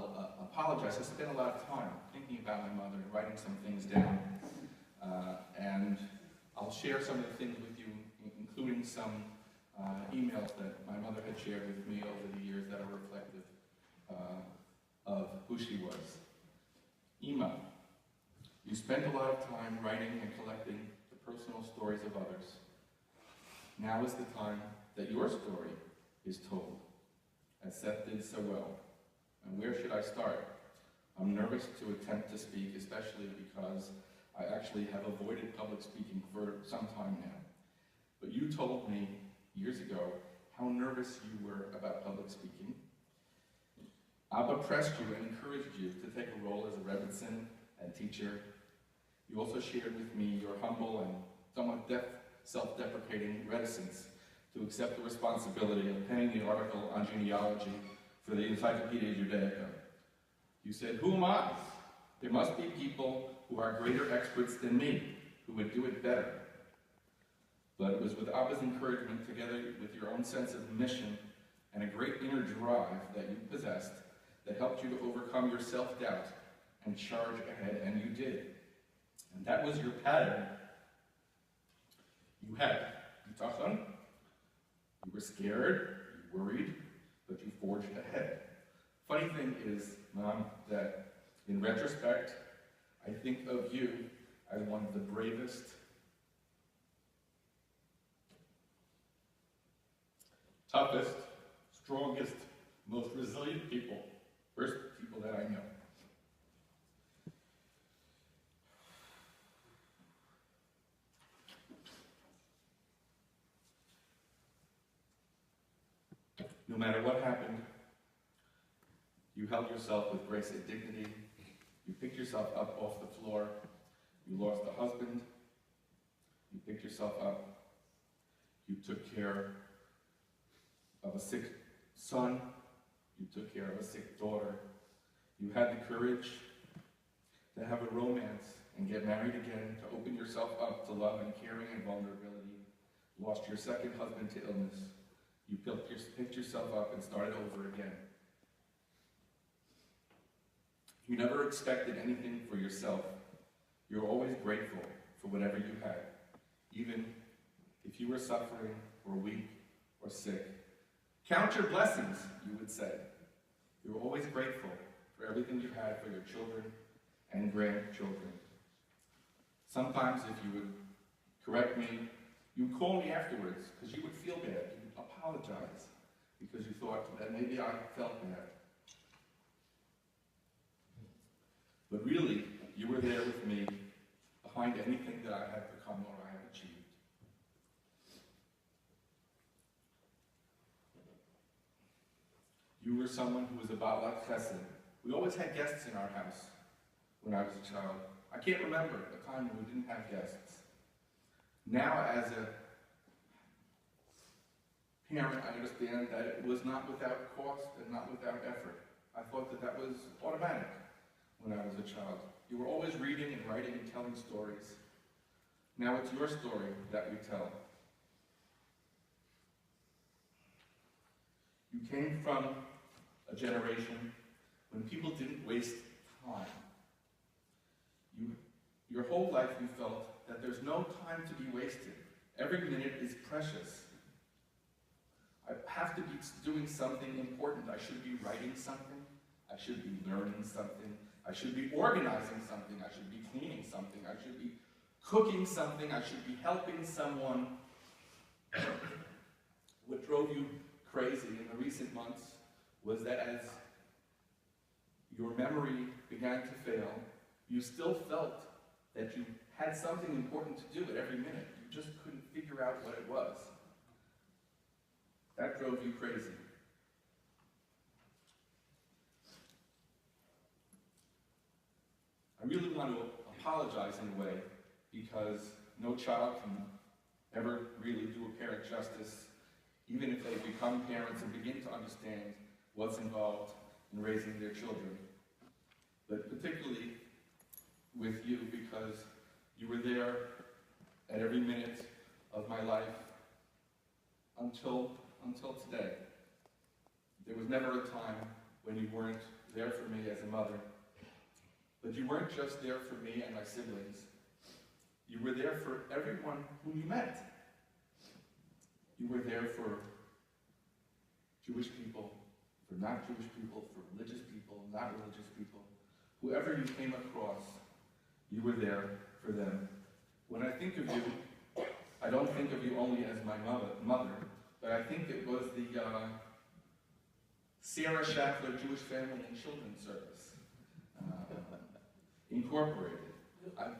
I'll apologize. I spent a lot of time thinking about my mother, writing some things down, and I'll share some of the things with you, including some emails that my mother had shared with me over the years that are reflective of who she was. Ima, you spent a lot of time writing and collecting the personal stories of others. Now is the time that your story is told, as Seth did so well. And where should I start? I'm nervous to attempt to speak, especially because I actually have avoided public speaking for some time now. But you told me years ago how nervous you were about public speaking. Abba pressed you and encouraged you to take a role as a rebbitzin and teacher. You also shared with me your humble and somewhat self-deprecating reticence to accept the responsibility of penning the article on genealogy for the Encyclopedia Judaica. You said, "Who am I? There must be people who are greater experts than me, who would do it better." But it was with Abba's encouragement, together with your own sense of mission and a great inner drive that you possessed, that helped you to overcome your self-doubt and charge ahead, and you did. And that was your pattern. You had bitachon, you were scared, you worried, but you forged ahead. Funny thing is, Mom, that in retrospect, I think of you as one of the bravest, toughest, strongest, most resilient people, first people that I know. No matter what happened, you held yourself with grace and dignity. You picked yourself up off the floor. You lost a husband. You picked yourself up. You took care of a sick son. You took care of a sick daughter. You had the courage to have a romance and get married again, to open yourself up to love and caring and vulnerability. Lost your second husband to illness. You picked yourself up and started over again. You never expected anything for yourself. You were always grateful for whatever you had, even if you were suffering or weak or sick. Count your blessings, you would say. You were always grateful for everything you had for your children and grandchildren. Sometimes if you would correct me, you'd call me afterwards because you would feel bad. You would apologize because you thought that maybe I felt bad. But really, you were there with me behind anything that I had become or I have achieved. You were someone who was about like chesed. We always had guests in our house when I was a child. I can't remember a time when we didn't have guests. Now, as a parent, I understand that it was not without cost and not without effort. I thought that that was automatic when I was a child. You were always reading and writing and telling stories. Now it's your story that we tell. You came from a generation when people didn't waste time. Your whole life you felt that there's no time to be wasted. Every minute is precious. I have to be doing something important. I should be writing something. I should be learning something. I should be organizing something. I should be cleaning something. I should be cooking something. I should be helping someone. What drove you crazy in the recent months was that as your memory began to fail, you still felt that you had something important to do at every minute. You just couldn't figure out what it was. That drove you crazy. I really want to apologize in a way because no child can ever really do a parent justice, even if they become parents and begin to understand what's involved in raising their children. But particularly with you, because you were there at every minute of my life until today. There was never a time when you weren't there for me as a mother. But you weren't just there for me and my siblings. You were there for everyone whom you met. You were there for Jewish people, for not Jewish people, for religious people, not religious people. Whoever you came across, you were there for them. When I think of you, I don't think of you only as my mother, but I think it was the Sara Schafler Jewish Family and Children's Service, Incorporated.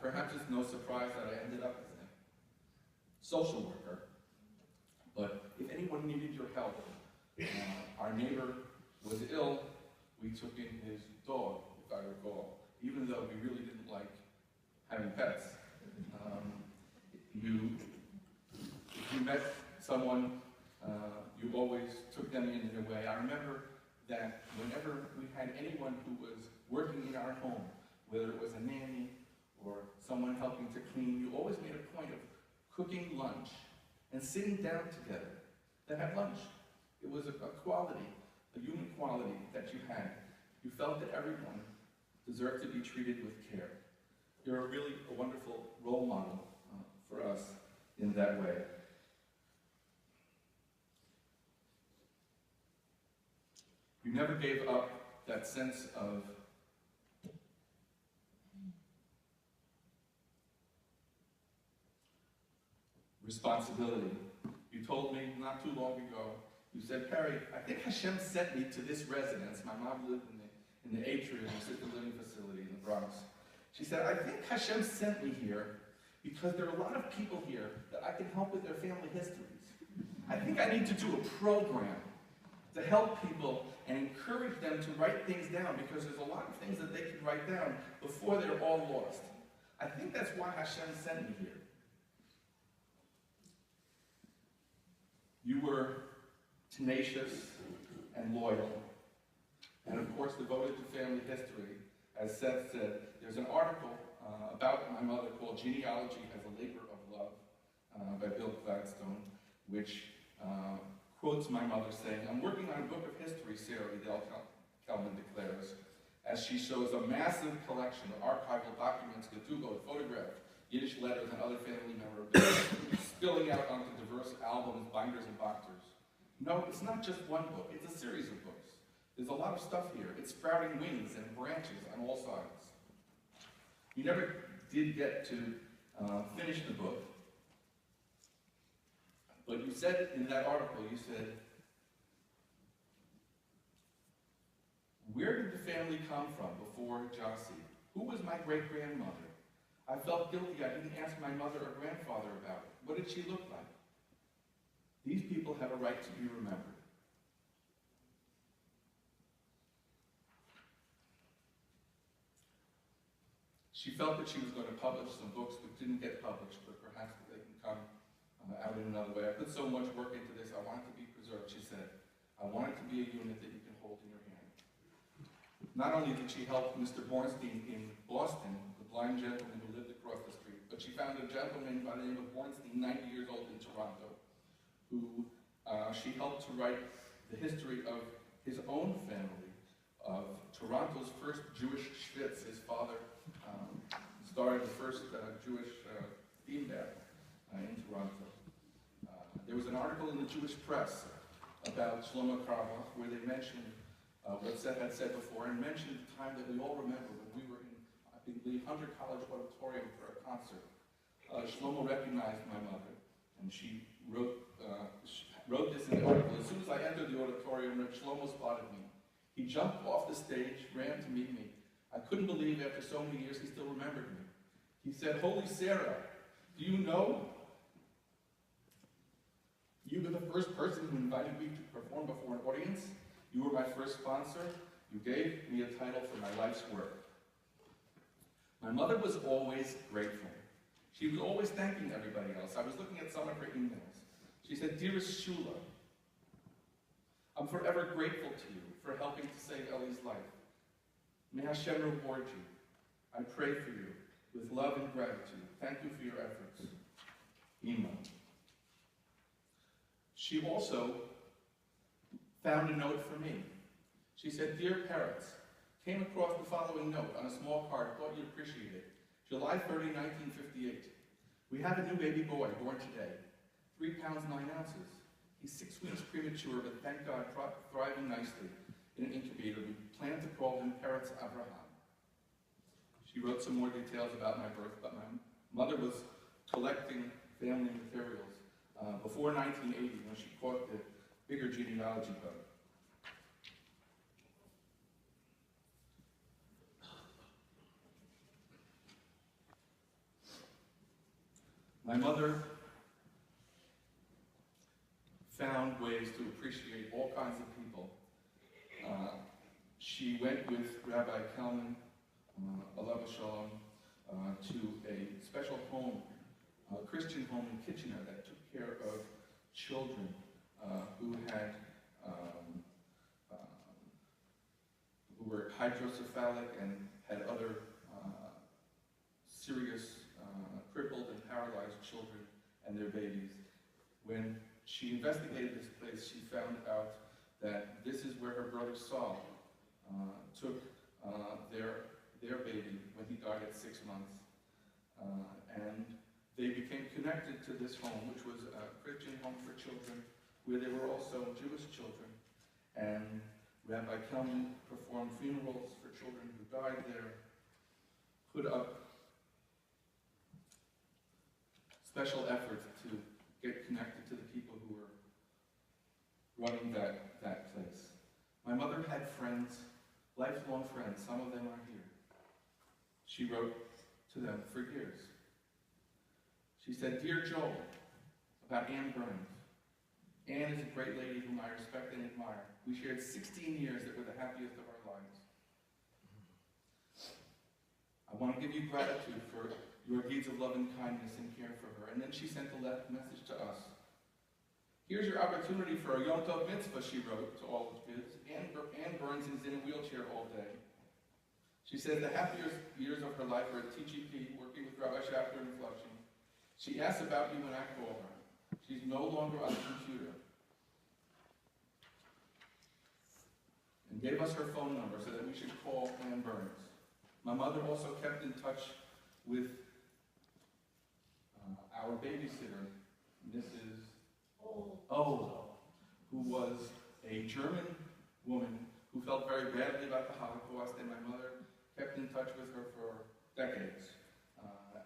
Perhaps it's no surprise that I ended up as a social worker, but if anyone needed your help, our neighbor was ill, we took in his dog, if I recall, even though we really didn't like having pets. If you met someone, you always took them in a way. I remember that whenever we had anyone who was working in our home, whether it was a nanny or someone helping to clean, you always made a point of cooking lunch and sitting down together to have lunch. It was a quality, a human quality that you had. You felt that everyone deserved to be treated with care. You're really a wonderful role model for us in that way. You never gave up that sense of responsibility. You told me not too long ago, you said, Perry, I think Hashem sent me to this residence. My mom lived in the atrium, the assisted living facility in the Bronx. She said, I think Hashem sent me here because there are a lot of people here that I can help with their family histories. I think I need to do a program to help people and encourage them to write things down, because there's a lot of things that they can write down before they're all lost. I think that's why Hashem sent me here. You were tenacious and loyal, and of course devoted to family history. As Seth said, there's an article about my mother called Genealogy as a Labor of Love by Bill Gladstone, which quotes my mother saying, I'm working on a book of history, Sara, Edell Kelman declares, as she shows a massive collection of archival documents, Getugot, photographs, Yiddish letters, and other family memorabilia, spilling out onto diverse albums, binders, and boxers. No, it's not just one book, it's a series of books. There's a lot of stuff here. It's sprouting wings and branches on all sides. You never did get to finish the book, but you said in that article, you said, where did the family come from before Jossie? Who was my great-grandmother? I felt guilty I didn't ask my mother or grandfather about it. What did she look like? These people have a right to be remembered. She felt that she was going to publish some books that didn't get published, but perhaps they can come out in another way. I put so much work into this, I want it to be preserved, she said. I want it to be a unit that you can hold in your hand. Not only did she help Mr. Bornstein in Boston, the blind gentleman who lived across the street, but she found a gentleman by the name of Bornstein, 90 years old, in Toronto, who she helped to write the history of his own family, of Toronto's first Jewish Schwitz. His father started the first Jewish theme bath in Toronto. There was an article in the Jewish press about Shlomo Karloff where they mentioned what Seth had said before, and mentioned the time that we all remember when we were in, I believe, Hunter College Auditorium for a concert. Shlomo recognized my mother, and she wrote this in the article. As soon as I entered the auditorium, Shlomo spotted me. He jumped off the stage, ran to meet me. I couldn't believe after so many years he still remembered me. He said, Holy Sara, do you know you were the first person who invited me to perform before an audience? You were my first sponsor. You gave me a title for my life's work. My mother was always grateful. She was always thanking everybody else. I was looking at some of her emails. She said, Dearest Shula, I'm forever grateful to you for helping to save Ellie's life. May Hashem reward you. I pray for you with love and gratitude. Thank you for your efforts. Ima. She also found a note for me. She said, Dear parents, came across the following note on a small card, thought you'd appreciate it. July 30, 1958. We have a new baby boy born today, 3 pounds 9 ounces. He's 6 weeks premature, but thank God thriving nicely in an incubator. We plan to call him Peretz Abraham. She wrote some more details about my birth, but my mother was collecting family materials before 1980 when she caught the bigger genealogy book. My mother found ways to appreciate all kinds of people. She went with Rabbi Kelman, Alav Shalom, to a special home, a Christian home in Kitchener that took care of children who had who were hydrocephalic and had other serious crippled and paralyzed children and their babies. When she investigated this place, she found out that this is where her brother Saul took their baby when he died at 6 months. And they became connected to this home, which was a Christian home for children, where there were also Jewish children. And Rabbi Kelman performed funerals for children who died there, put up special efforts to get connected to the people who were running that place. My mother had friends, lifelong friends. Some of them are here. She wrote to them for years. She said, "Dear Joel," about Anne Burns. Anne is a great lady whom I respect and admire. We shared 16 years that were the happiest of our lives. I want to give you gratitude for your deeds of love and kindness and care for her. And then she sent a message to us. Here's your opportunity for a Yom Tov mitzvah, she wrote to all the kids. Anne Burns is in a wheelchair all day. She said the happiest years of her life were at TGP, working with Rabbi Schafler in Flushing. She asks about you when I call her. She's no longer on the computer. And gave us her phone number so that we should call Anne Burns. My mother also kept in touch with our babysitter, Mrs. O, who was a German woman who felt very badly about the Holocaust, and my mother kept in touch with her for decades,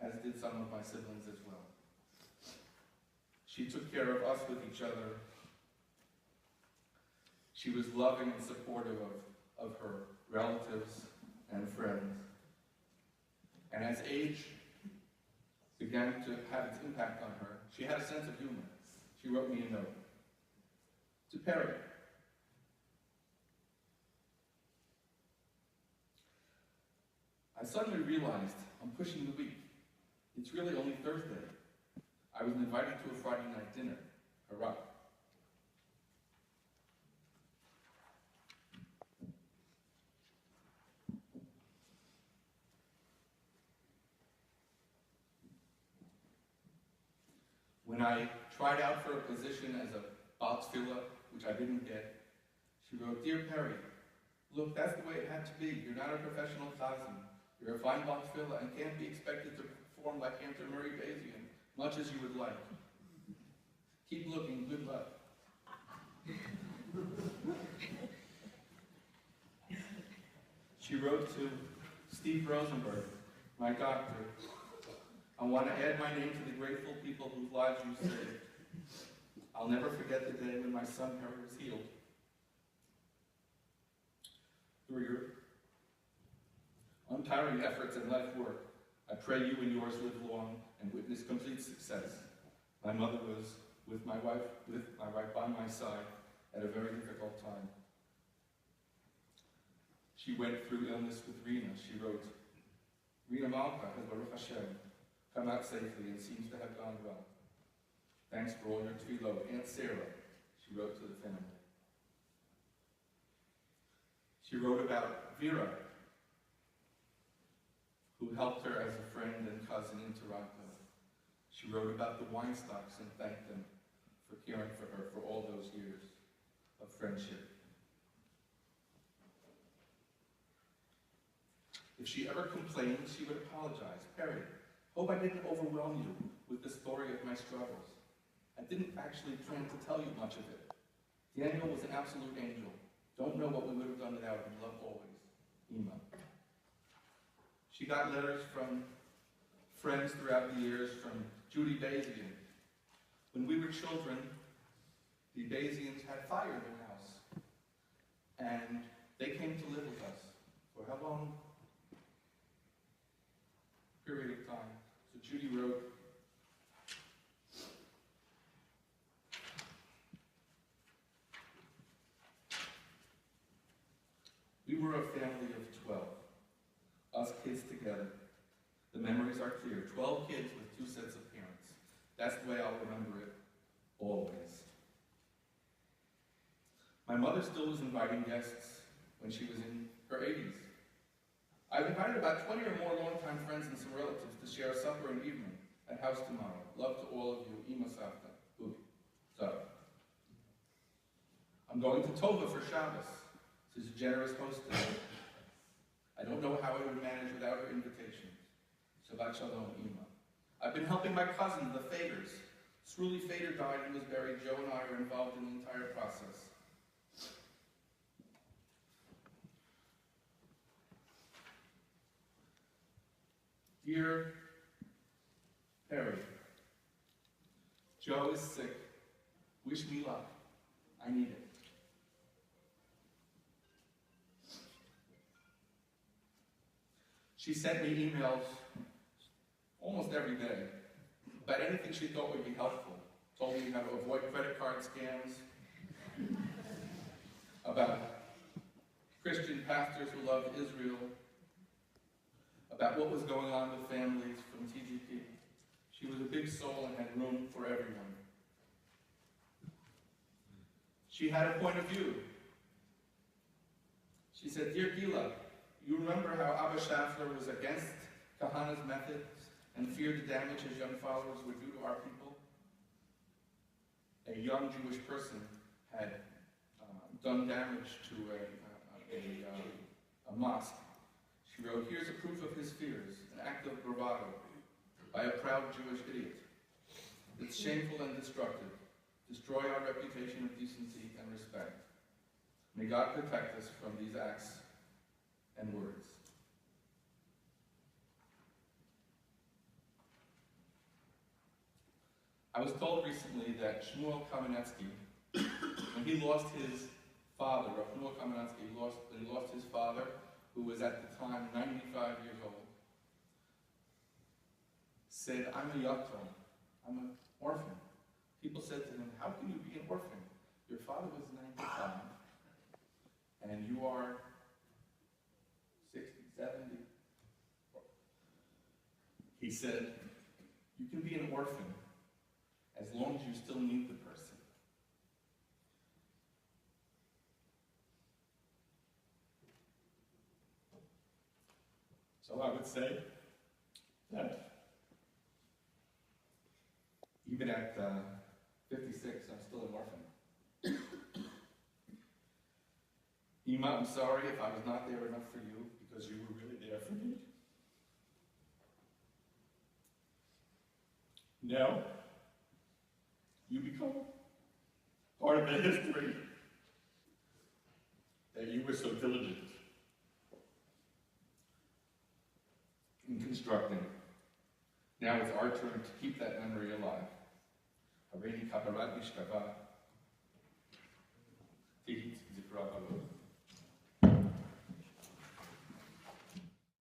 as did some of my siblings as well. She took care of us with each other. She was loving and supportive of her relatives and friends. And as age began to have its impact on her, she had a sense of humor. She wrote me a note. To Perry. I suddenly realized I'm pushing the week. It's really only Thursday. I was invited to a Friday night dinner. Hurrah. When I tried out for a position as a Bal Tefillah, which I didn't get, she wrote, "Dear Perry, look, that's the way it had to be. You're not a professional chazan. You're a fine Bal Tefillah and can't be expected to perform like Cantor Murray Bazian, much as you would like. Keep looking, good luck." She wrote to Steve Rosenberg, my doctor, "I want to add my name to the grateful people whose lives you saved. I'll never forget the day when my son Harry was healed. Through your untiring efforts and life work, I pray you and yours live long and witness complete success. My mother was with my wife by my side at a very difficult time. She went through illness with Rena. She wrote, Rena Malka has Baruch Hashem come out safely and seems to have gone well. Thanks for all your tefillot. Aunt Sara," she wrote to the family. She wrote about Vera, who helped her as a friend and cousin in Toronto. She wrote about the Weinstocks and thanked them for caring for her for all those years of friendship. If she ever complained, she would apologize. Perry, hope I didn't overwhelm you with the story of my struggles. I didn't actually plan to tell you much of it. Daniel was an absolute angel. Don't know what we would have done without him. Love always. Ema. She got letters from friends throughout the years, from Judy Bazian. When we were children, the Bazians had fire in their house. And they came to live with us. For how long? Period of time. So Judy wrote, we were a family of 12, us kids together. The memories are clear. 12 kids with 2 sets of parents. That's the way I'll remember it, always. My mother still was inviting guests when she was in her 80s. I've invited about 20 or more longtime friends and some relatives to share a supper and evening at house tomorrow. Love to all of you. Ima Savta. So, I'm going to Tova for Shabbos. She's a generous hostess. I don't know how I would manage without her invitation. Shabbat Shalom, Ima. I've been helping my cousin, the Faders. Sruli Fader died and was buried. Joe and I are involved in the entire process. Dear Perry, Joe is sick. Wish me luck. I need it. She sent me emails almost every day about anything she thought would be helpful. Told me how to avoid credit card scams, about Christian pastors who loved Israel, about what was going on with families from TGP. She was a big soul and had room for everyone. She had a point of view. She said, Dear Gila, you remember how Abba Schafler was against Kahana's methods and feared the damage his young followers would do to our people? A young Jewish person had done damage to a mosque. She wrote, here's a proof of his fears, an act of bravado by a proud Jewish idiot. It's shameful and destructive. Destroy our reputation of decency and respect. May God protect us from these acts and words. I was told recently that Shmuel Kamenetsky, when he lost his father, Shmuel Kamenetsky, when he lost his father, who was at the time 95 years old, said, I'm a yatom, I'm an orphan. People said to him, how can you be an orphan? Your father was 95, and you are 60, 70. He said, you can be an orphan as long as you still need the person. So I would say that even at 56, I'm still an orphan. Ima, I'm sorry if I was not there enough for you, because you were really there for me. Now, you become part of the history that you were so diligent in constructing. Now it's our turn to keep that memory alive. Hareini kabarat mishkava, tihit zikra balot.